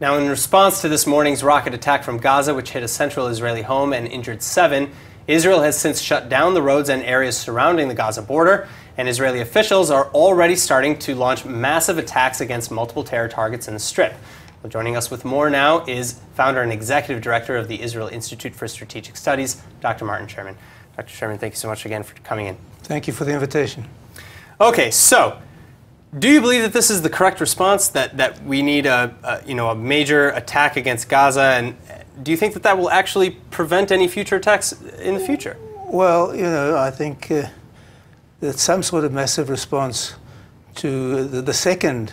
Now, in response to this morning's rocket attack from Gaza, which hit a central Israeli home and injured 7, Israel has since shut down the roads and areas surrounding the Gaza border, and Israeli officials are already starting to launch massive attacks against multiple terror targets in the Strip. Well, joining us with more now is founder and executive director of the Israel Institute for Strategic Studies, Dr. Martin Sherman. Dr. Sherman, thank you so much again for coming in. Thank you for the invitation. Okay, so do you believe that this is the correct response, that we need a major attack against Gaza, and do you think that that will actually prevent any future attacks in the future? Well, I think that some sort of massive response to the second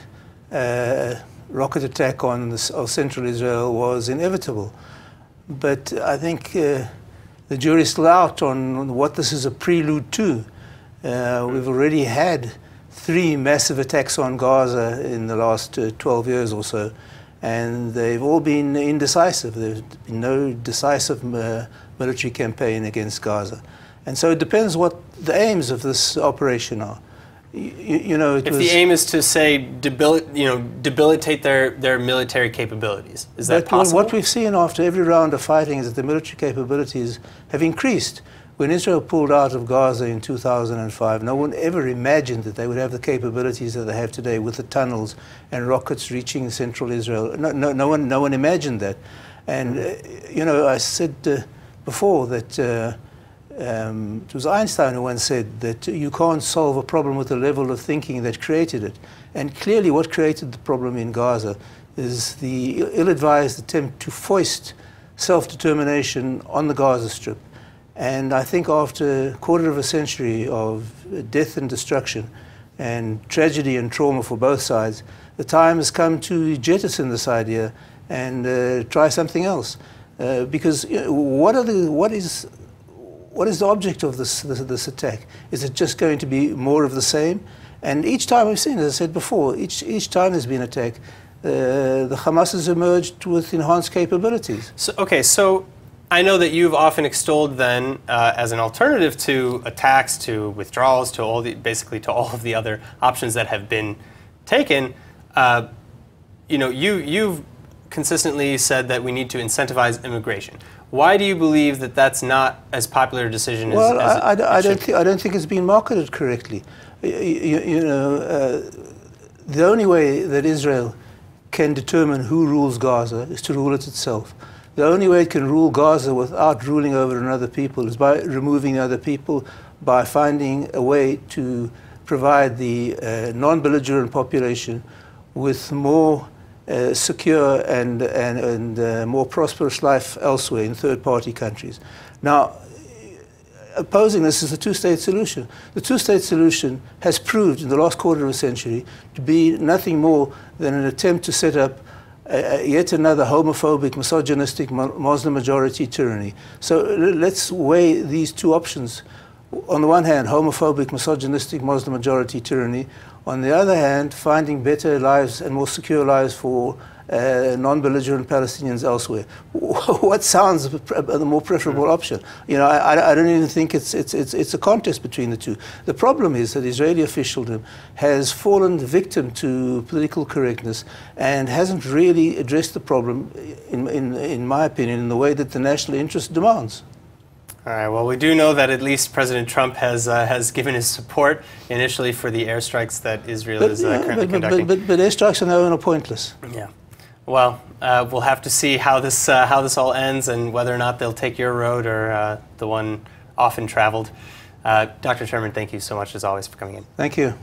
rocket attack on central Israel was inevitable. But I think the jury's still out on what this is a prelude to. We've already had 3 massive attacks on Gaza in the last 12 years or so, and they've all been indecisive. There's been no decisive military campaign against Gaza. And so it depends what the aims of this operation are. If the aim is to, say, debilitate their military capabilities, is that possible? What we've seen after every round of fighting is that the military capabilities have increased. When Israel pulled out of Gaza in 2005, no one ever imagined that they would have the capabilities that they have today with the tunnels and rockets reaching central Israel. No one imagined that. And, I said before that it was Einstein who once said that you can't solve a problem with the level of thinking that created it. And clearly what created the problem in Gaza is the ill-advised attempt to foist self-determination on the Gaza Strip. And I think after a quarter of a century of death and destruction and tragedy and trauma for both sides, the time has come to jettison this idea and try something else. Because what is the object of this attack? Is it just going to be more of the same? And each time we've seen, as I said before, each time there's been an attack, the Hamas has emerged with enhanced capabilities. So I know that you've often extolled then, as an alternative to attacks, to withdrawals, to basically to all of the other options that have been taken. You've consistently said that we need to incentivize immigration. Why do you believe that that's not as popular a decision as I don't think it's been marketed correctly. The only way that Israel can determine who rules Gaza is to rule it itself. The only way it can rule Gaza without ruling over another people is by removing other people, by finding a way to provide the non-belligerent population with more secure and more prosperous life elsewhere in third-party countries. Now, opposing this is the two-state solution. The two-state solution has proved in the last quarter of a century to be nothing more than an attempt to set up yet another homophobic, misogynistic, Muslim-majority tyranny. So let's weigh these two options. On the one hand, homophobic, misogynistic, Muslim-majority tyranny. On the other hand, finding better lives and more secure lives for non-belligerent Palestinians elsewhere. What sounds the more preferable option? I don't even think it's a contest between the two. The problem is that Israeli officialdom has fallen victim to political correctness and hasn't really addressed the problem, in my opinion, in the way that the national interest demands. All right. Well, we do know that at least President Trump has given his support initially for the airstrikes that Israel is currently conducting. But airstrikes on their own are pointless. Yeah. Well, we'll have to see how this all ends and whether or not they'll take your road or the one often traveled. Dr. Sherman, thank you so much as always for coming in. Thank you.